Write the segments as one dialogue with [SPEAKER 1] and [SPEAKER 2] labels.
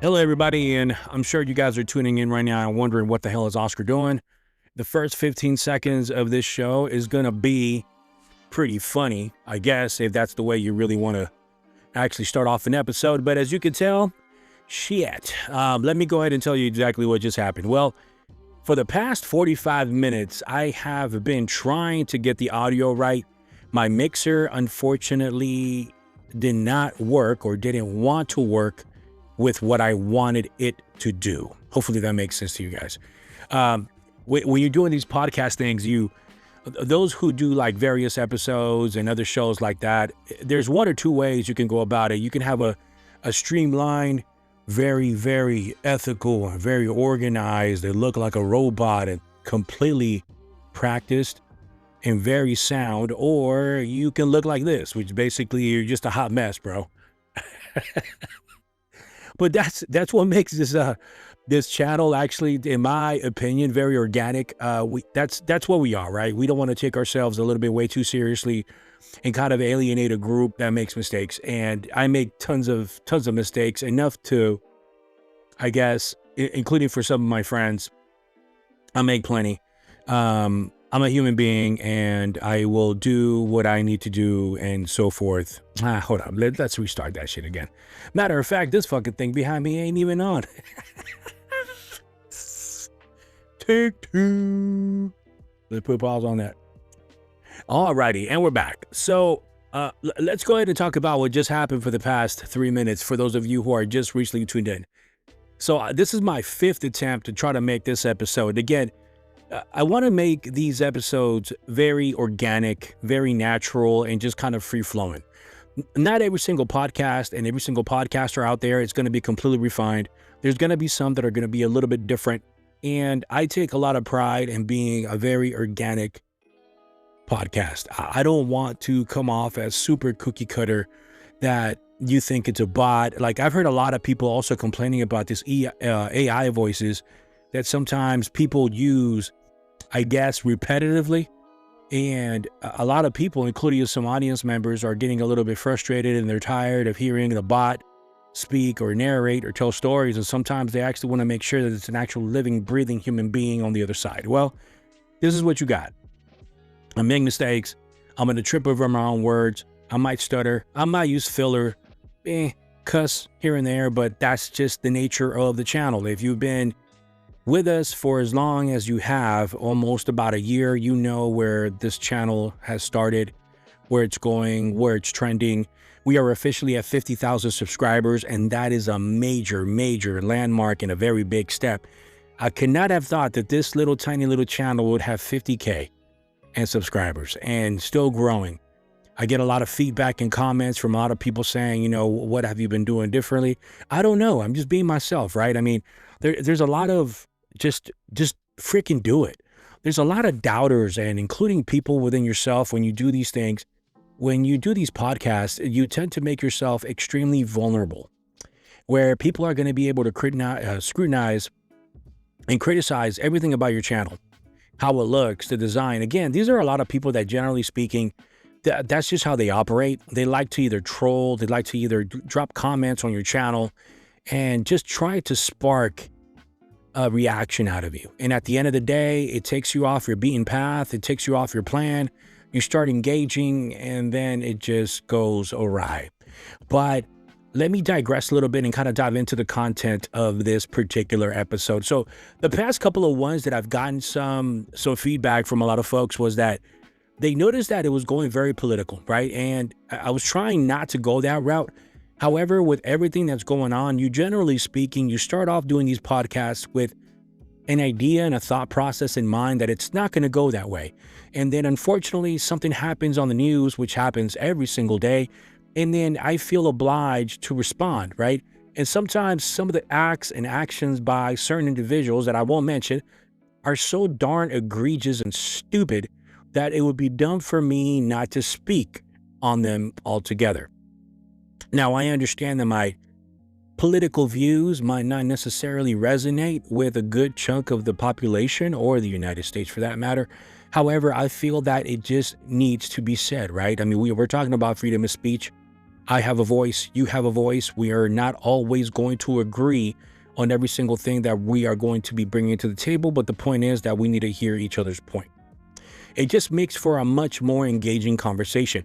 [SPEAKER 1] Hello, everybody, and I'm sure you guys are tuning in right now and wondering what the hell is Oscar doing. The first 15 seconds of this show is going to be pretty funny, I guess, if that's the way you really want to actually start off an episode. But as you can tell, shit. Let me go ahead and tell you exactly what just happened. Well, for the past 45 minutes, I have been trying to get the audio right. My mixer, unfortunately, did not work or didn't want to work with what I wanted it to do. Hopefully that makes sense to you guys. When you're doing these podcast things, those who do like various episodes and other shows like that, there's one or two ways you can go about it. You can have a streamlined, very, very ethical, very organized, they look like a robot and completely practiced and very sound, or you can look like this, which basically you're just a hot mess, bro. But that's what makes this channel actually, in my opinion, very organic. That's what we are, right? We don't want to take ourselves a little bit way too seriously and kind of alienate a group that makes mistakes. And I make tons of mistakes, enough to, I guess, including for some of my friends. I make plenty. I'm a human being, and I will do what I need to do and so forth. Hold on. Let's restart that shit again. Matter of fact, this fucking thing behind me ain't even on. Take two. Let's put pause on that. Alrighty, and we're back. So let's go ahead and talk about what just happened for the past 3 minutes for those of you who are just recently tuned in. So this is my 5th attempt to try to make this episode. Again, I want to make these episodes very organic, very natural, and just kind of free-flowing. Not every single podcast and every single podcaster out there is going to be completely refined. There's going to be some that are going to be a little bit different. And I take a lot of pride in being a very organic podcast. I don't want to come off as super cookie cutter that you think it's a bot. Like, I've heard a lot of people also complaining about this AI voices that sometimes people use, I guess, repetitively. And a lot of people, including some audience members, are getting a little bit frustrated, and they're tired of hearing the bot speak or narrate or tell stories. And sometimes they actually want to make sure that it's an actual living, breathing human being on the other side. Well, this is what you got. I make mistakes. I'm going to trip over my own words. I might stutter. I might use filler, cuss here and there, but that's just the nature of the channel. If you've been with us for as long as you have, almost about a year, you know where this channel has started, where it's going, where it's trending. We are officially at 50,000 subscribers, and that is a major, major landmark and a very big step. I could not have thought that this little tiny little channel would have 50K and subscribers and still growing. I get a lot of feedback and comments from a lot of people saying, you know, what have you been doing differently? I don't know. I'm just being myself, right? I mean, there's a lot of just freaking do it. There's a lot of doubters, and including people within yourself. When you do these things, when you do these podcasts, you tend to make yourself extremely vulnerable, where people are going to be able to scrutinize and criticize everything about your channel, how it looks, the design. Again, these are a lot of people that, generally speaking, that's just how they operate. They like to either troll, they like to either drop comments on your channel and just try to spark a reaction out of you. And at the end of the day, it takes you off your beaten path. It takes you off your plan. You start engaging, and then it just goes awry. But let me digress a little bit and kind of dive into the content of this particular episode. So the past couple of ones that I've gotten some feedback from a lot of folks was that they noticed that it was going very political, right? And I was trying not to go that route. However, with everything that's going on, you, generally speaking, you start off doing these podcasts with an idea and a thought process in mind that it's not going to go that way. And then, unfortunately, something happens on the news, which happens every single day. And then I feel obliged to respond, right? And sometimes some of the acts and actions by certain individuals that I won't mention are so darn egregious and stupid that it would be dumb for me not to speak on them altogether. Now, I understand that my political views might not necessarily resonate with a good chunk of the population, or the United States for that matter. However, I feel that it just needs to be said, right? I mean, we're talking about freedom of speech. I have a voice, you have a voice. We are not always going to agree on every single thing that we are going to be bringing to the table, but the point is that we need to hear each other's point. It just makes for a much more engaging conversation.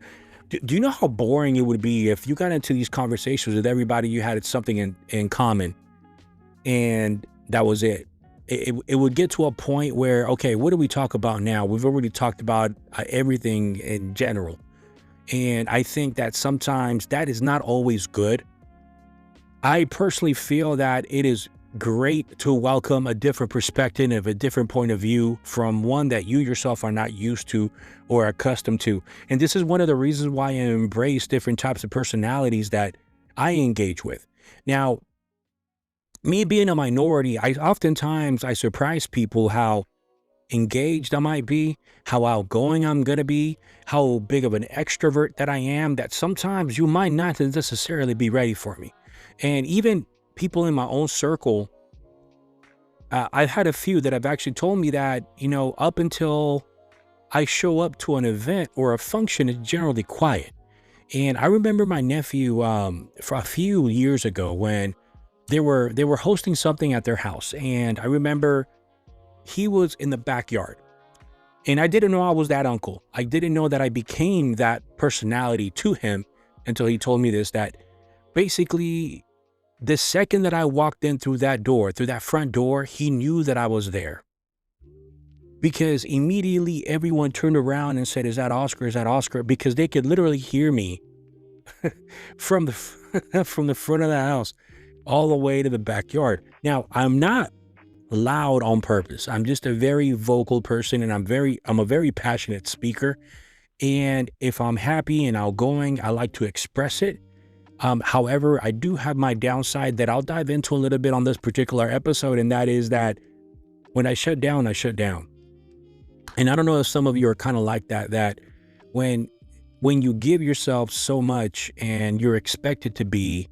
[SPEAKER 1] Do you know how boring it would be if you got into these conversations with everybody, you had something in common, and that was it? It would get to a point where, okay, what do we talk about now? We've already talked about everything in general. And I think that sometimes that is not always good. I personally feel that it is great to welcome a different perspective, a different point of view from one that you yourself are not used to or accustomed to. And this is one of the reasons why I embrace different types of personalities that I engage with. Now, me being a minority, I surprise people how engaged I might be, how outgoing I'm going to be, how big of an extrovert that I am, that sometimes you might not necessarily be ready for me. And even people in my own circle, I've had a few that have actually told me that, up until I show up to an event or a function, it's generally quiet. And I remember my nephew for a few years ago when they were hosting something at their house. And I remember he was in the backyard. And I didn't know I was that uncle. I didn't know that I became that personality to him until he told me this, that basically the second that I walked in through that front door, he knew that I was there. Because immediately everyone turned around and said, "Is that Oscar? Is that Oscar?" Because they could literally hear me from the from the front of the house all the way to the backyard. Now, I'm not loud on purpose. I'm just a very vocal person, and I'm a very passionate speaker. And if I'm happy and outgoing, I like to express it. However, I do have my downside that I'll dive into a little bit on this particular episode, and that is that when I shut down, I shut down. And I don't know if some of you are kind of like that when you give yourself so much and you're expected to be,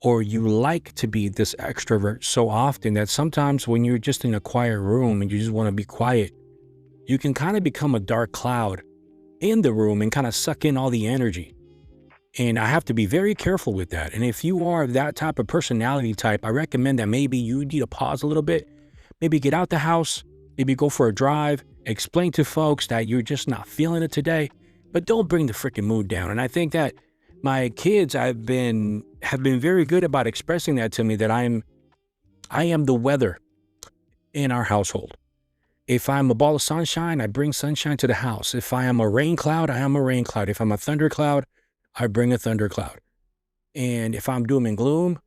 [SPEAKER 1] or you like to be this extrovert so often, that sometimes when you're just in a quiet room and you just want to be quiet, you can kind of become a dark cloud in the room and kind of suck in all the energy. And I have to be very careful with that. And if you are that type of personality type, I recommend that maybe you need to pause a little bit, maybe get out the house, maybe go for a drive, explain to folks that you're just not feeling it today, but don't bring the freaking mood down. And I think that my kids have been very good about expressing that to me, that I am the weather in our household. If I'm a ball of sunshine, I bring sunshine to the house. If I am a rain cloud, I am a rain cloud. If I'm a thunder cloud, I bring a thunder cloud. And if I'm doom and gloom,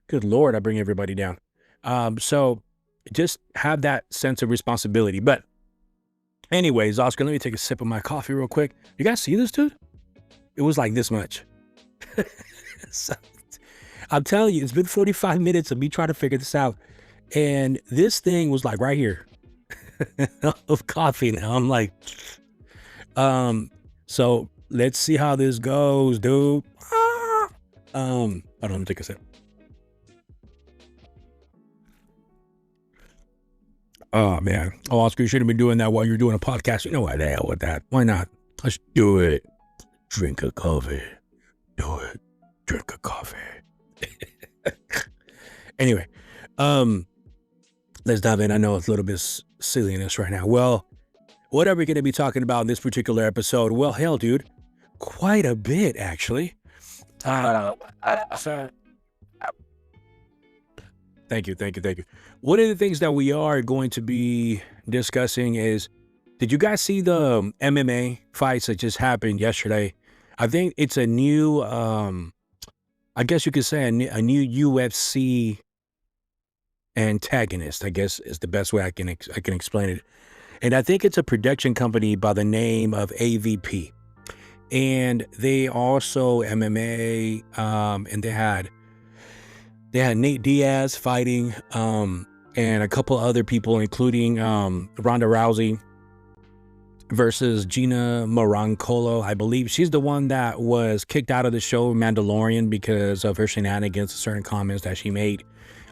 [SPEAKER 1] good Lord, I bring everybody down. So just have that sense of responsibility. But anyways, Oscar, let me take a sip of my coffee real quick. You guys see this, dude? It was like this much. So, I'm telling you, it's been 45 minutes of me trying to figure this out. And this thing was like right here of coffee now. I'm like, so let's see how this goes, dude. Hold on, let me take a sip. Oh, man. Oh, Oscar, you should have been doing that while you're doing a podcast. You know what? The hell with that. Why not? Let's do it. Drink a coffee. Do it. Drink a coffee. Anyway, let's dive in. I know it's a little bit silliness right now. Well, what are we going to be talking about in this particular episode? Well, hell, dude, quite a bit, actually. Thank you. One of the things that we are going to be discussing is, did you guys see the MMA fights that just happened yesterday? I think it's a new, I guess you could say a new UFC antagonist, I guess is the best way I can explain it. And I think it's a production company by the name of AVP. And they also MMA, and they had Nate Diaz fighting, and a couple other people, including Ronda Rousey versus Gina Marancolo. I believe she's the one that was kicked out of the show Mandalorian because of her shenanigans, certain comments that she made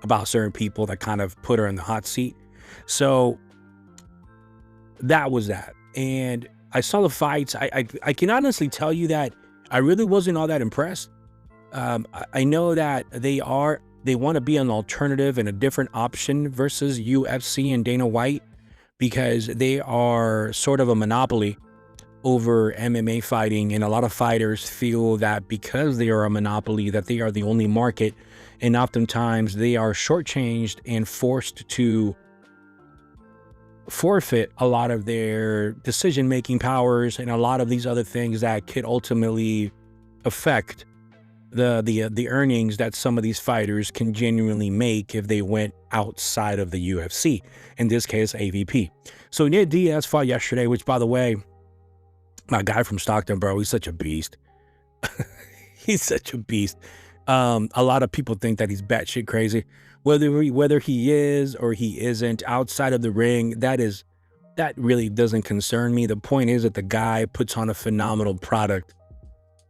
[SPEAKER 1] about certain people that kind of put her in the hot seat. So that was that. And I saw the fights. I can honestly tell you that I really wasn't all that impressed. I know that they want to be an alternative and a different option versus UFC and Dana White, because they are sort of a monopoly over MMA fighting, and a lot of fighters feel that because they are a monopoly, that they are the only market, and oftentimes they are shortchanged and forced to forfeit a lot of their decision-making powers and a lot of these other things that could ultimately affect the earnings that some of these fighters can genuinely make if they went outside of the UFC, in this case AVP. So Nate Diaz fought yesterday, which, by the way, my guy from Stockton, bro, he's such a beast. He's such a beast. A lot of people think that he's batshit crazy. Whether he is or he isn't outside of the ring, that really doesn't concern me. The point is that the guy puts on a phenomenal product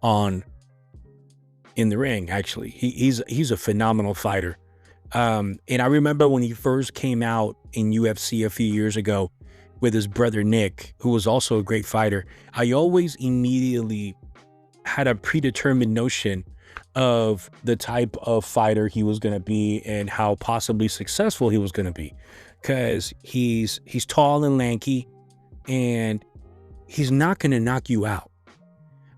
[SPEAKER 1] in the ring. Actually, he's a phenomenal fighter. And I remember when he first came out in UFC a few years ago with his brother Nick, who was also a great fighter. I always immediately had a predetermined notion of the type of fighter he was going to be and how possibly successful he was going to be, because he's tall and lanky, and he's not going to knock you out,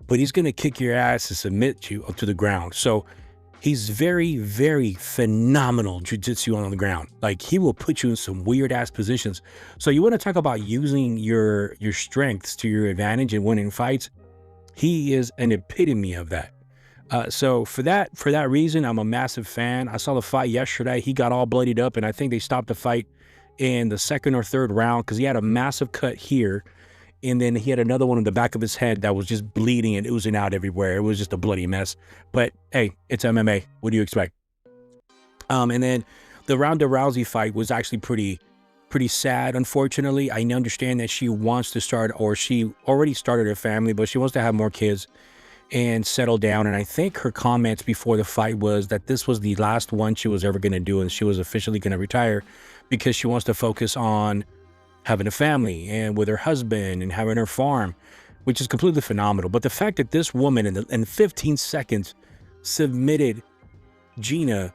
[SPEAKER 1] but he's going to kick your ass and submit you up to the ground. So he's very, very phenomenal jiu-jitsu on the ground. Like, he will put you in some weird ass positions. So you want to talk about using your strengths to your advantage and winning fights? He is an epitome of that. So for that reason, I'm a massive fan. I saw the fight yesterday. He got all bloodied up, and I think they stopped the fight in the second or third round because he had a massive cut here, and then he had another one in the back of his head that was just bleeding and oozing out everywhere. It was just a bloody mess. But hey, it's MMA. What do you expect? And then the Ronda Rousey fight was actually pretty sad, unfortunately. I understand that she wants to start, or she already started a family, but she wants to have more kids and settle down. And I think her comments before the fight was that this was the last one she was ever going to do, and she was officially going to retire because she wants to focus on having a family and with her husband and having her farm, which is completely phenomenal. But the fact that this woman in 15 seconds submitted Gina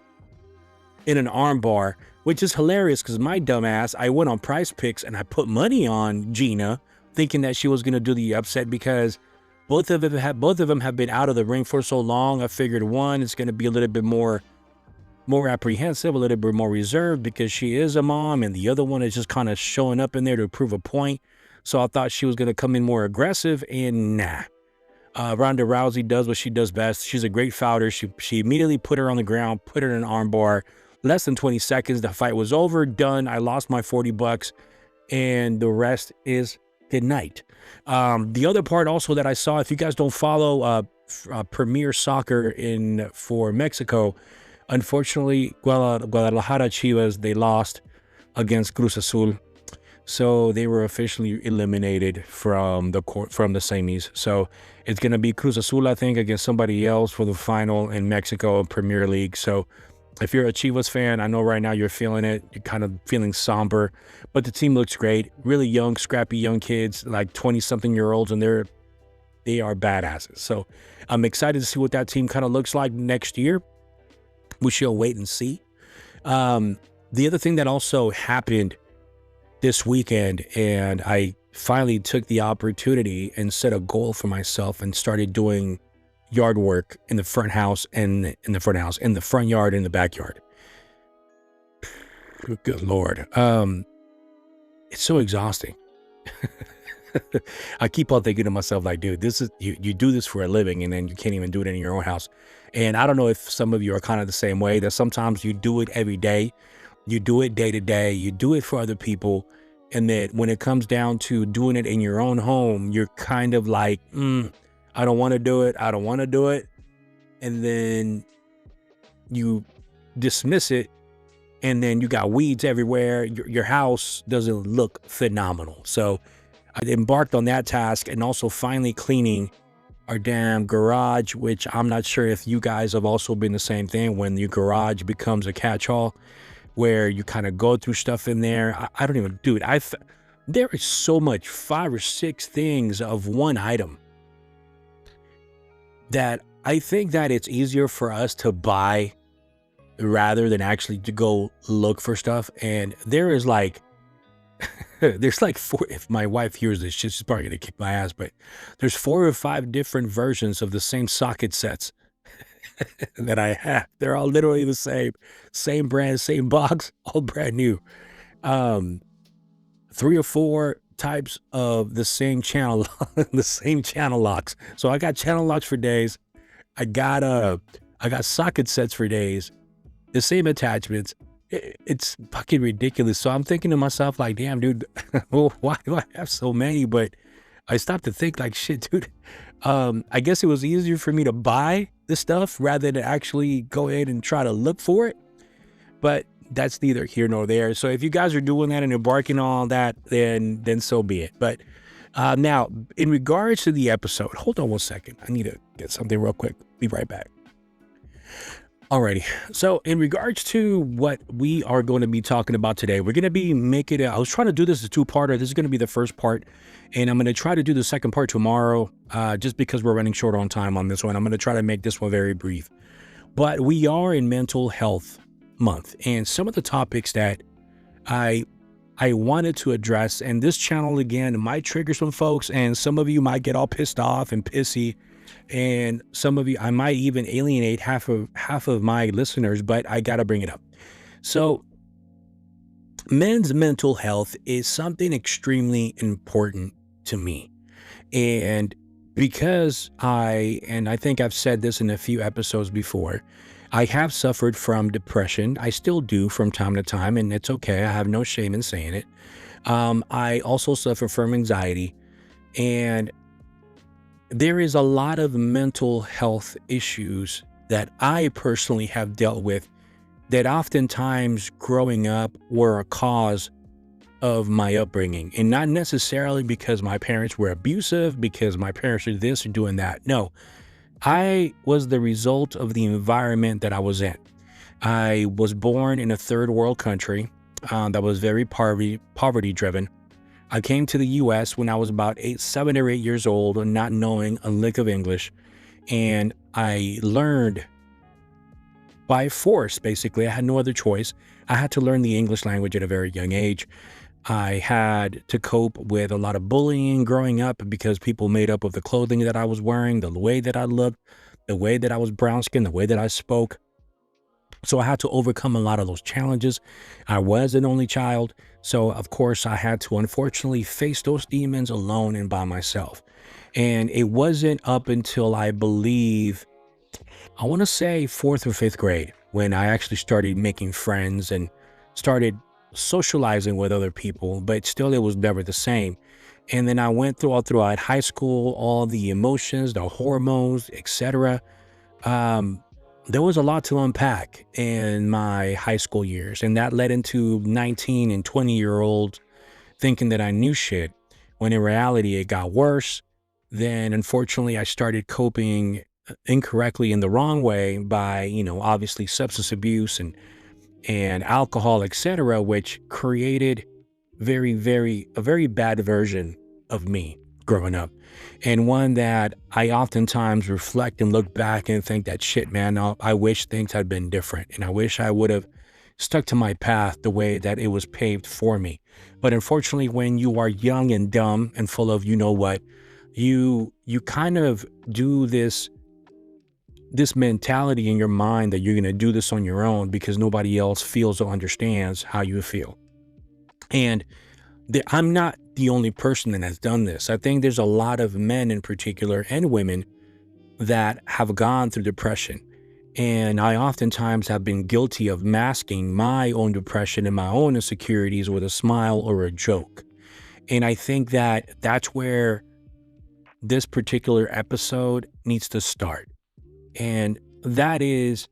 [SPEAKER 1] in an armbar, which is hilarious because my dumb ass, I went on Prize Picks and I put money on Gina thinking that she was going to do the upset because both of them have been out of the ring for so long. I figured one, it's going to be a little bit more apprehensive, a little bit more reserved because she is a mom, and the other one is just kind of showing up in there to prove a point. So I thought she was going to come in more aggressive, and nah. Ronda Rousey does what she does best. She's a great fighter. She immediately put her on the ground, put her in an armbar. Less than 20 seconds, the fight was over, done. I lost my $40, and the rest is good night. The other part also that I saw, if you guys don't follow Premier Soccer for Mexico, unfortunately, Guadalajara Chivas, they lost against Cruz Azul, so they were officially eliminated from the semis. So it's gonna be Cruz Azul, I think, against somebody else for the final in Mexico Premier League. So if you're a Chivas fan, I know right now you're feeling it. You're kind of feeling somber, but the team looks great. Really young, scrappy young kids, like 20-something-year-olds, and they are badasses. So I'm excited to see what that team kind of looks like next year. We shall wait and see. The other thing that also happened this weekend, and I finally took the opportunity and set a goal for myself and started doing yard work in the front house and in the front yard and the backyard. Good Lord. It's so exhausting. I keep on thinking to myself, like, dude, this is you do this for a living, and then you can't even do it in your own house. And I don't know if some of you are kind of the same way, that sometimes you do it every day, you do it day to day, you do it for other people, and that when it comes down to doing it in your own home, you're kind of like, I don't want to do it, and then you dismiss it, and then you got weeds everywhere. Your house doesn't look phenomenal. So I embarked on that task, and also finally cleaning our damn garage, which I'm not sure if you guys have also been the same thing, when your garage becomes a catch-all where you kind of go through stuff in there. I don't even, dude, there is so much, 5 or 6 things of one item that I think that it's easier for us to buy rather than actually to go look for stuff. And there is like, there's like four, if my wife hears this, she's probably gonna kick my ass, but there's 4 or 5 different versions of the same socket sets that I have. They're all literally the same brand, same box, all brand new. Um, 3 or 4 types of the same channel, the same channel locks. So I got channel locks for days. I got I got socket sets for days, the same attachments. It's fucking ridiculous. So I'm thinking to myself, like, damn, dude, well, why do I have so many? But I stopped to think, like, shit, dude. I guess it was easier for me to buy the stuff rather than actually go ahead and try to look for it. But that's neither here nor there. So if you guys are doing that and embarking on all that, then so be it. But now, in regards to the episode, hold on one second. I need to get something real quick. Be right back. Alrighty. So in regards to what we are going to be talking about today, we're going to be making I was trying to do this as a 2-parter. This is going to be the first part, and I'm going to try to do the second part tomorrow, just because we're running short on time on this one. I'm going to try to make this one very brief. But we are in Mental Health Month, and some of the topics that I wanted to address, and this channel again might trigger some folks, and some of you might get all pissed off and pissy, and some of you, I might even alienate half of my listeners, but I gotta bring it up. So men's mental health is something extremely important to me. And because and I think I've said this in a few episodes before, I have suffered from depression. I still do from time to time, and it's okay. I have no shame in saying it. I also suffer from anxiety, and there is a lot of mental health issues that I personally have dealt with that oftentimes growing up were a cause of my upbringing, and not necessarily because my parents were abusive, because my parents are this or doing that. No, I was the result of the environment that I was in. I was born in a third world country that was very poverty driven. I came to the U.S. when I was about 7 or 8 years old, not knowing a lick of English, and I learned by force, basically. I had no other choice. I had to learn the English language at a very young age. I had to cope with a lot of bullying growing up because people made up of the clothing that I was wearing, the way that I looked, the way that I was brown skinned, the way that I spoke. So I had to overcome a lot of those challenges. I was an only child. So of course I had to unfortunately face those demons alone and by myself. And it wasn't up until I believe, I want to say 4th or 5th grade, when I actually started making friends and started socializing with other people, but still it was never the same. And then I went throughout high school, all the emotions, the hormones, etc. There was a lot to unpack in my high school years, and that led into 19 and 20-year-olds thinking that I knew shit, when in reality it got worse. Then unfortunately I started coping incorrectly in the wrong way by, obviously substance abuse and alcohol, etc., which created a very bad version of me growing up, and one that I oftentimes reflect and look back and think that shit, man, I wish things had been different, and I wish I would have stuck to my path the way that it was paved for me. But unfortunately, when you are young and dumb and full of what, you kind of do this mentality in your mind that you're going to do this on your own because nobody else feels or understands how you feel. And I'm not the only person that has done this. I think there's a lot of men in particular, and women, that have gone through depression. And I oftentimes have been guilty of masking my own depression and my own insecurities with a smile or a joke. And I think that that's where this particular episode needs to start. And that is,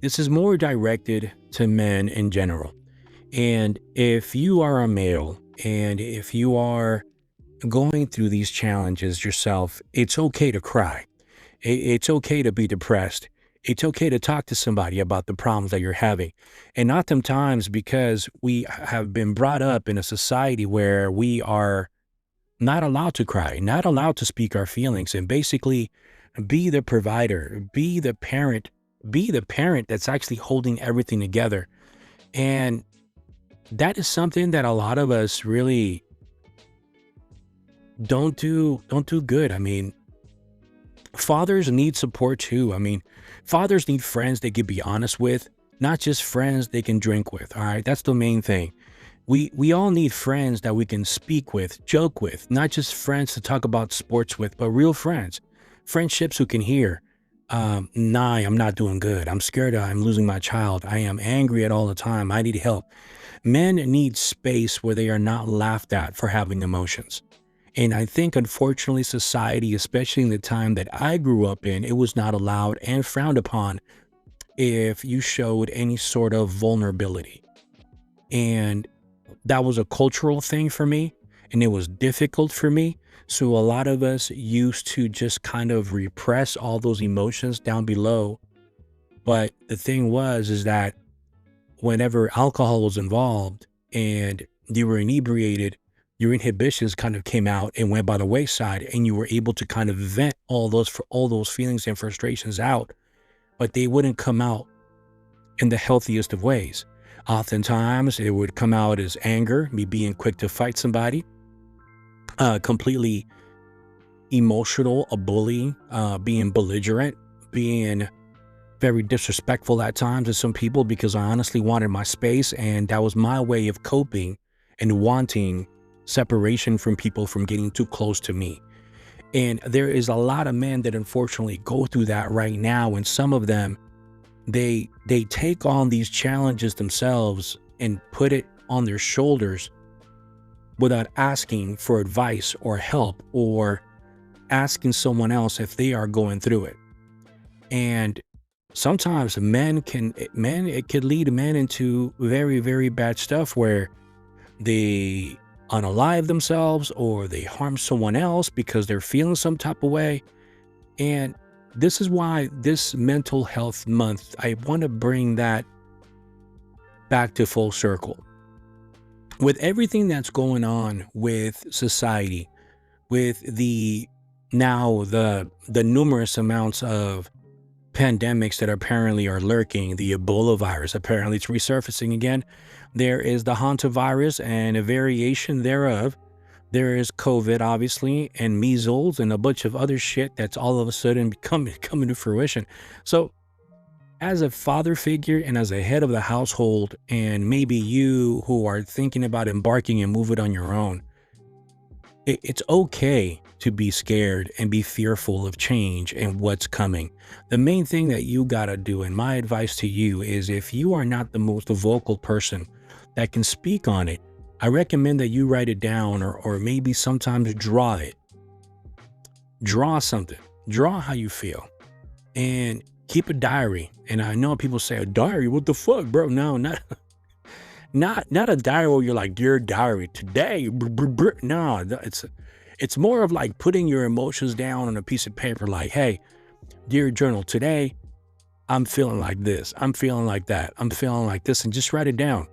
[SPEAKER 1] this is more directed to men in general. And if you are a male, and if you are going through these challenges yourself, it's okay to cry. It's okay to be depressed. It's okay to talk to somebody about the problems that you're having. And oftentimes, because we have been brought up in a society where we are not allowed to cry, not allowed to speak our feelings, and basically Be the provider, be the parent that's actually holding everything together. And that is something that a lot of us really don't do good. I mean, fathers need support too. I mean, fathers need friends they can be honest with, not just friends they can drink with. All right. That's the main thing. We all need friends that we can speak with, joke with, not just friends to talk about sports with, but real friends. Friendships who can hear, nah, I'm not doing good. I'm scared I'm losing my child. I am angry at all the time. I need help. Men need space where they are not laughed at for having emotions. And I think, unfortunately, society, especially in the time that I grew up in, it was not allowed and frowned upon if you showed any sort of vulnerability. And that was a cultural thing for me, and it was difficult for me. So a lot of us used to just kind of repress all those emotions down below. But the thing was, is that whenever alcohol was involved and you were inebriated, your inhibitions kind of came out and went by the wayside, and you were able to kind of vent all those feelings and frustrations out, but they wouldn't come out in the healthiest of ways. Oftentimes, it would come out as anger, me being quick to fight somebody, completely emotional, a bully, being belligerent, being very disrespectful at times to some people because I honestly wanted my space, and that was my way of coping and wanting separation from people from getting too close to me. And there is a lot of men that unfortunately go through that right now, and some of them they take on these challenges themselves and put it on their shoulders without asking for advice or help or asking someone else if they are going through it. And sometimes it could lead men into very, very bad stuff where they unalive themselves or they harm someone else because they're feeling some type of way. And this is why this mental health month, I want to bring that back to full circle. With everything that's going on with society, with the numerous amounts of pandemics that apparently are lurking, the Ebola virus, apparently it's resurfacing again. There is the hantavirus and a variation thereof. There is COVID, obviously, and measles and a bunch of other shit that's all of a sudden coming to fruition. So as a father figure and as a head of the household, and maybe you who are thinking about embarking and move it on your own, it's okay to be scared and be fearful of change and what's coming. The main thing that you gotta do, and my advice to you, is if you are not the most vocal person that can speak on it, I recommend that you write it down or maybe sometimes draw it. Draw something. Draw how you feel. And keep a diary. And I know people say, a diary? What the fuck, bro? No, not a diary where you're like, dear diary, today. No, it's more of like putting your emotions down on a piece of paper like, hey, dear journal, today I'm feeling like this. I'm feeling like that. I'm feeling like this. And just write it down.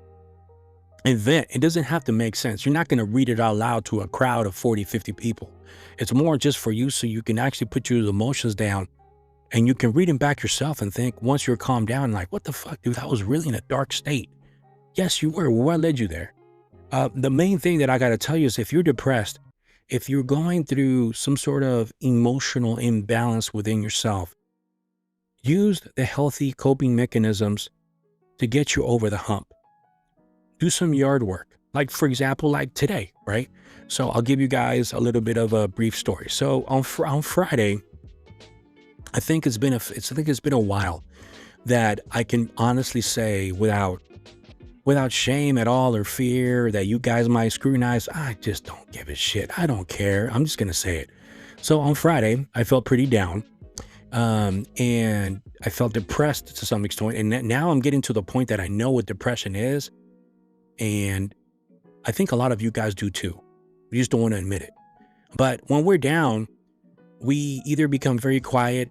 [SPEAKER 1] And vent. It doesn't have to make sense. You're not going to read it out loud to a crowd of 40, 50 people. It's more just for you so you can actually put your emotions down and you can read them back yourself and think once you're calmed down, like, what the fuck, dude, I was really in a dark state. Yes, you were. What led you there? The main thing that I got to tell you is if you're depressed, if you're going through some sort of emotional imbalance within yourself, use the healthy coping mechanisms to get you over the hump. Do some yard work. Like, for example, like today, right? So I'll give you guys a little bit of a brief story. So on Friday, I think it's been a while that I can honestly say without shame at all or fear that you guys might scrutinize, I just don't give a shit. I don't care. I'm just going to say it. So on Friday, I felt pretty down. And I felt depressed to some extent. And now I'm getting to the point that I know what depression is. And I think a lot of you guys do too. You just don't want to admit it. But when we're down, we either become very quiet.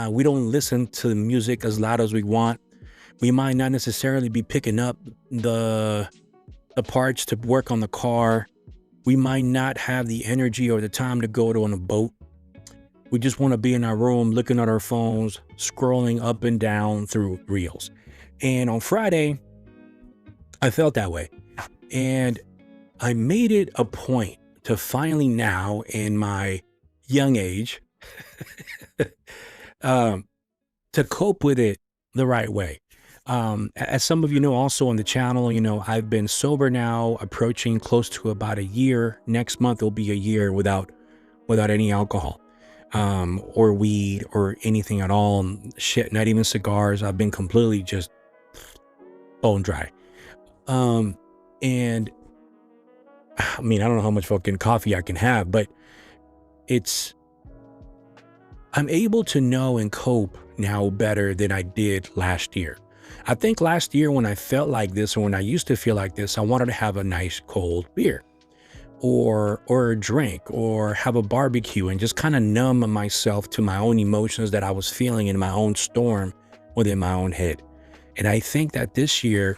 [SPEAKER 1] We don't listen to the music as loud as we want. We might not necessarily be picking up the parts to work on the car. We might not have the energy or the time to go on a boat. We just want to be in our room, looking at our phones, scrolling up and down through reels. And on Friday, I felt that way. And I made it a point to finally now in my young age, um, to cope with it the right way. As some of you know, also on the channel, I've been sober now, approaching close to about a year. Next month will be a year without any alcohol, or weed or anything at all. Shit, not even cigars. I've been completely just bone dry. And I mean, I don't know how much fucking coffee I can have, but it's I'm able to know and cope now better than I did last year. I think last year when I felt like this, or when I used to feel like this, I wanted to have a nice cold beer or a drink or have a barbecue and just kind of numb myself to my own emotions that I was feeling in my own storm within my own head. And I think that this year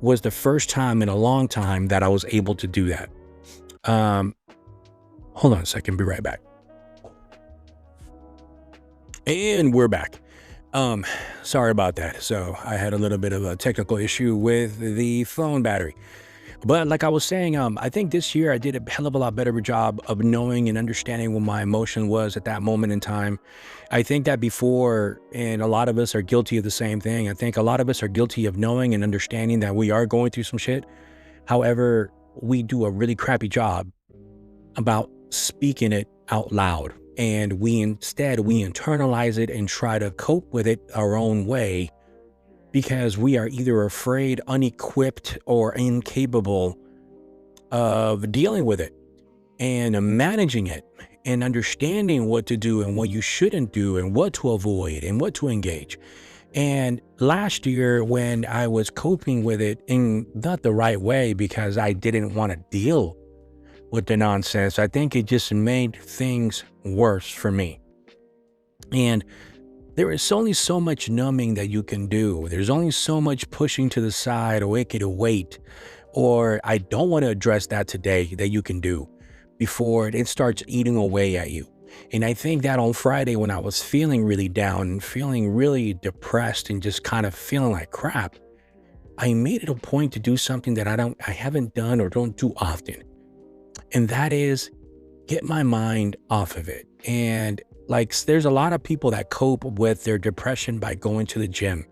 [SPEAKER 1] was the first time in a long time that I was able to do that. Hold on a second, be right back. And we're back. Sorry about that. So I had a little bit of a technical issue with the phone battery. But like I was saying, I think this year I did a hell of a lot better job of knowing and understanding what my emotion was at that moment in time. I think that before, and a lot of us are guilty of the same thing. I think a lot of us are guilty of knowing and understanding that we are going through some shit. However, we do a really crappy job about speaking it out loud. And we internalize it and try to cope with it our own way, because we are either afraid, unequipped, or incapable of dealing with it and managing it and understanding what to do and what you shouldn't do and what to avoid and what to engage. And last year, when I was coping with it in not the right way because I didn't want to deal with the nonsense, I think it just made things worse for me. And there is only so much numbing that you can do. There's only so much pushing to the side, or it could wait, or I don't want to address that today, that you can do before it starts eating away at you. And I think that on Friday, when I was feeling really down and feeling really depressed and just kind of feeling like crap, I made it a point to do something that I haven't done or don't do often. And that is get my mind off of it. And like, there's a lot of people that cope with their depression by going to the gym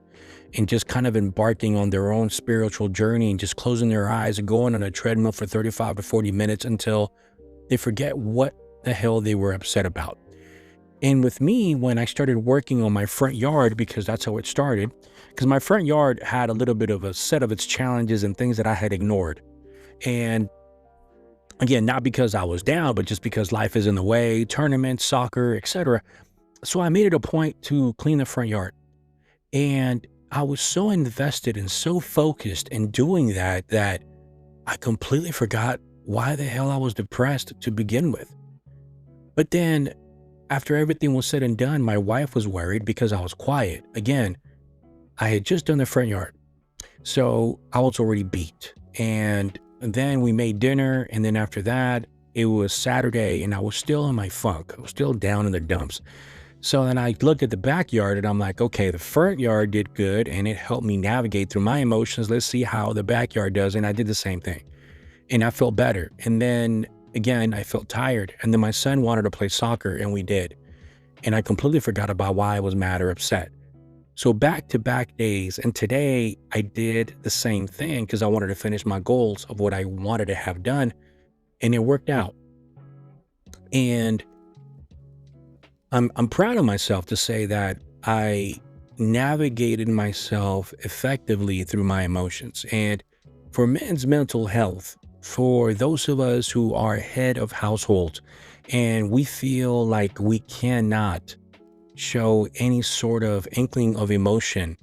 [SPEAKER 1] and just kind of embarking on their own spiritual journey and just closing their eyes and going on a treadmill for 35 to 40 minutes until they forget what the hell they were upset about. And with me, when I started working on my front yard, because that's how it started, because my front yard had a little bit of a set of its challenges and things that I had ignored. And again, not because I was down, but just because life is in the way, tournaments, soccer, etc. So I made it a point to clean the front yard. And I was so invested and so focused in doing that, that I completely forgot why the hell I was depressed to begin with. But then after everything was said and done, my wife was worried because I was quiet. Again, I had just done the front yard. So I was already beat. And then we made dinner, and then after that, it was Saturday, and I was still in my funk. I was still down in the dumps. So then I looked at the backyard, and I'm like, okay, the front yard did good, and it helped me navigate through my emotions. Let's see how the backyard does, and I did the same thing. And I felt better. And then, again, I felt tired, and then my son wanted to play soccer, and we did. And I completely forgot about why I was mad or upset. So back-to-back days, and today I did the same thing because I wanted to finish my goals of what I wanted to have done, and it worked out. And I'm proud of myself to say that I navigated myself effectively through my emotions. And for men's mental health, for those of us who are head of households and we feel like we cannot show any sort of inkling of emotion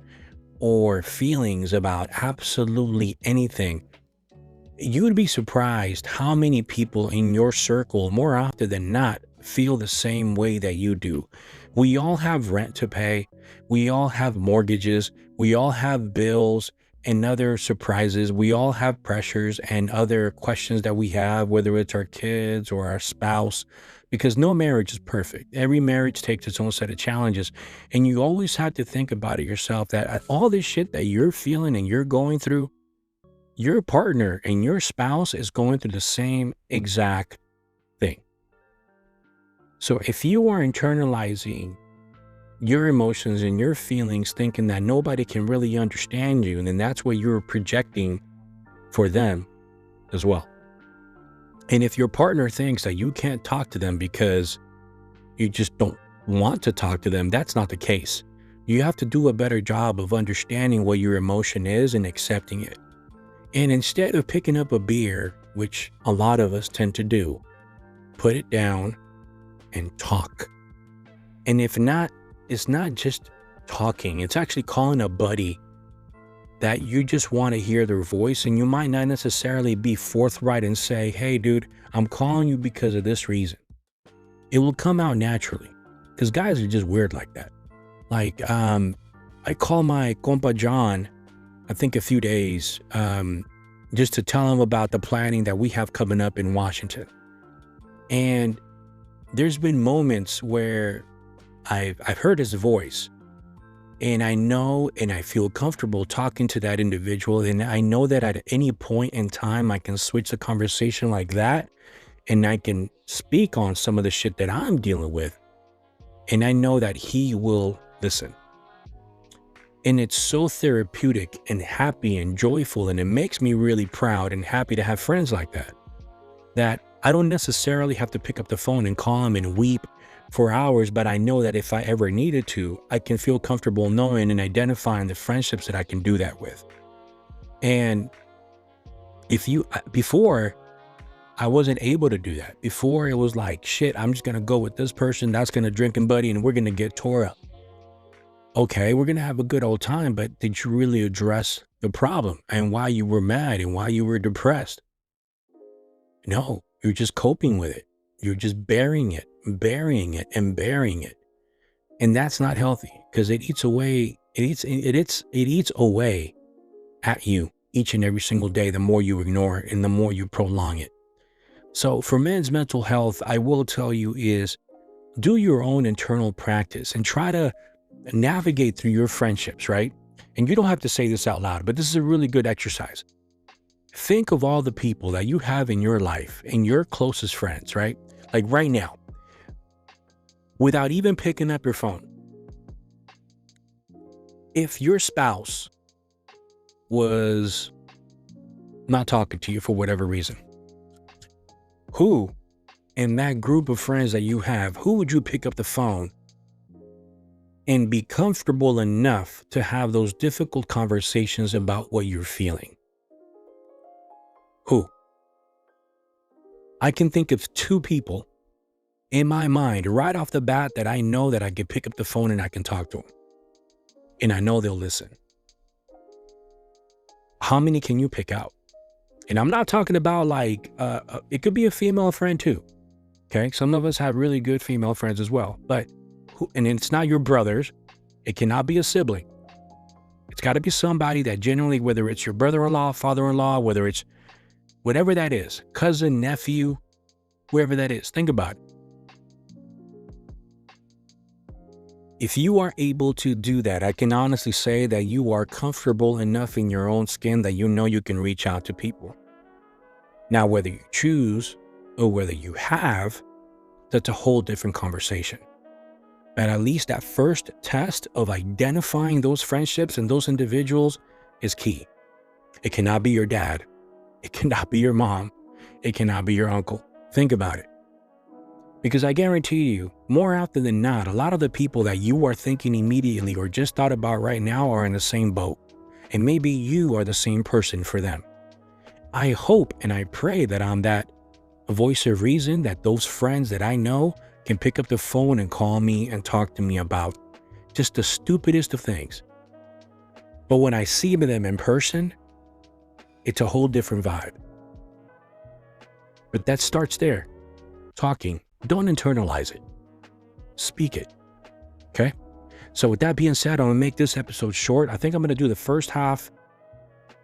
[SPEAKER 1] or feelings about absolutely anything, you would be surprised how many people in your circle, more often than not, feel the same way that you do. We all have rent to pay. We all have mortgages. We all have bills. and other surprises. We all have pressures and other questions that we have, whether it's our kids or our spouse, because no marriage is perfect. Every marriage takes its own set of challenges. And you always have to think about it yourself that all this shit that you're feeling and you're going through, your partner and your spouse is going through the same exact thing. So if you are internalizing your emotions and your feelings, thinking that nobody can really understand you, and then that's what you're projecting for them as well. And if your partner thinks that you can't talk to them because you just don't want to talk to them, that's not the case. You have to do a better job of understanding what your emotion is and accepting it. And instead of picking up a beer, which a lot of us tend to do, put it down and talk. And if not, it's not just talking, it's actually calling a buddy that you just want to hear their voice, and you might not necessarily be forthright and say, hey dude, I'm calling you because of this reason. It will come out naturally, because guys are just weird like that. Like, I call my compa John, I think a few days, just to tell him about the planning that we have coming up in Washington. And there's been moments where I've heard his voice, and I know and I feel comfortable talking to that individual, and I know that at any point in time I can switch the conversation like that, and I can speak on some of the shit that I'm dealing with, and I know that he will listen. And it's so therapeutic and happy and joyful, and it makes me really proud and happy to have friends like that, that I don't necessarily have to pick up the phone and call him and weep for hours, but I know that if I ever needed to, I can feel comfortable knowing and identifying the friendships that I can do that with. And before, I wasn't able to do that. Before, it was like, shit, I'm just going to go with this person, that's going to drinking buddy, and we're going to get tore up. Okay, we're going to have a good old time, but did you really address the problem and why you were mad and why you were depressed? No, you're just coping with it. You're just burying it, and burying it. And that's not healthy, because it eats away at you each and every single day, the more you ignore it and the more you prolong it. So for men's mental health, I will tell you is do your own internal practice and try to navigate through your friendships, right? And you don't have to say this out loud, but this is a really good exercise. Think of all the people that you have in your life and your closest friends, right? Like right now, without even picking up your phone. If your spouse was not talking to you for whatever reason, who in that group of friends that you have, who would you pick up the phone and be comfortable enough to have those difficult conversations about what you're feeling? Who? I can think of two people in my mind right off the bat that I know that I can pick up the phone and I can talk to them. And I know they'll listen. How many can you pick out? And I'm not talking about like, it could be a female friend too. Okay. Some of us have really good female friends as well, but and it's not your brothers. It cannot be a sibling. It's got to be somebody that generally, whether it's your brother-in-law, father-in-law, whether it's whatever that is, cousin, nephew, whoever that is, think about it. If you are able to do that, I can honestly say that you are comfortable enough in your own skin that you know you can reach out to people. Now, whether you choose or whether you have, that's a whole different conversation. But at least that first test of identifying those friendships and those individuals is key. It cannot be your dad. It cannot be your mom. It cannot be your uncle. Think about it. Because I guarantee you, more often than not, a lot of the people that you are thinking immediately or just thought about right now are in the same boat. And maybe you are the same person for them. I hope and I pray that I'm that voice of reason, that those friends that I know can pick up the phone and call me and talk to me about just the stupidest of things. But when I see them in person, it's a whole different vibe. But that starts there. Talking. Don't internalize it. Speak it. Okay? So with that being said, I'm going to make this episode short. I think I'm going to do the first half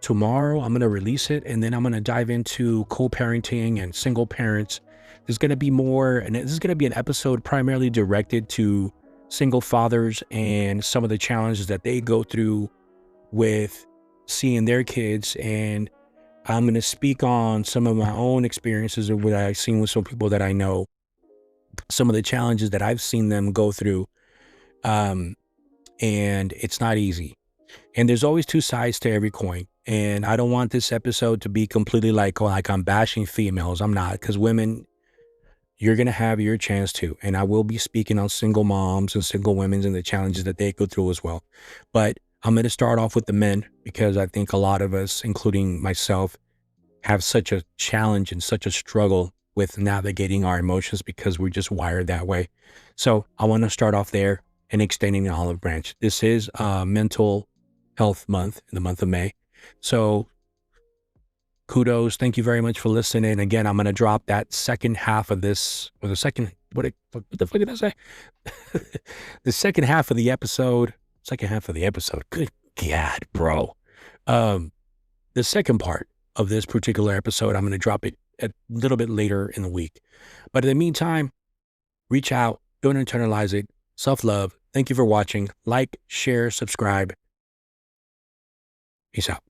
[SPEAKER 1] tomorrow I'm going to release it, and then I'm going to dive into co-parenting and single parents. There's going to be more, and this is going to be an episode primarily directed to single fathers and some of the challenges that they go through with seeing their kids. And I'm going to speak on some of my own experiences of what I've seen with some people that I know, some of the challenges that I've seen them go through. Um, and it's not easy. And there's always two sides to every coin. And I don't want this episode to be completely like, oh, like I'm bashing females. I'm not, because women, you're going to have your chance too. And I will be speaking on single moms and single women and the challenges that they go through as well. But I'm going to start off with the men, because I think a lot of us, including myself, have such a challenge and such a struggle with navigating our emotions because we're just wired that way. So I want to start off there and extending the olive branch. This is Mental Health Month, in the month of May. So kudos. Thank you very much for listening. Again, I'm going to drop that second half of this, or the second, what the fuck did I say? The second half of the episode. Good God, bro. The second part of this particular episode, I'm going to drop it a little bit later in the week. But in the meantime, reach out, don't internalize it. Self-love. Thank you for watching. Like, share, subscribe. Peace out.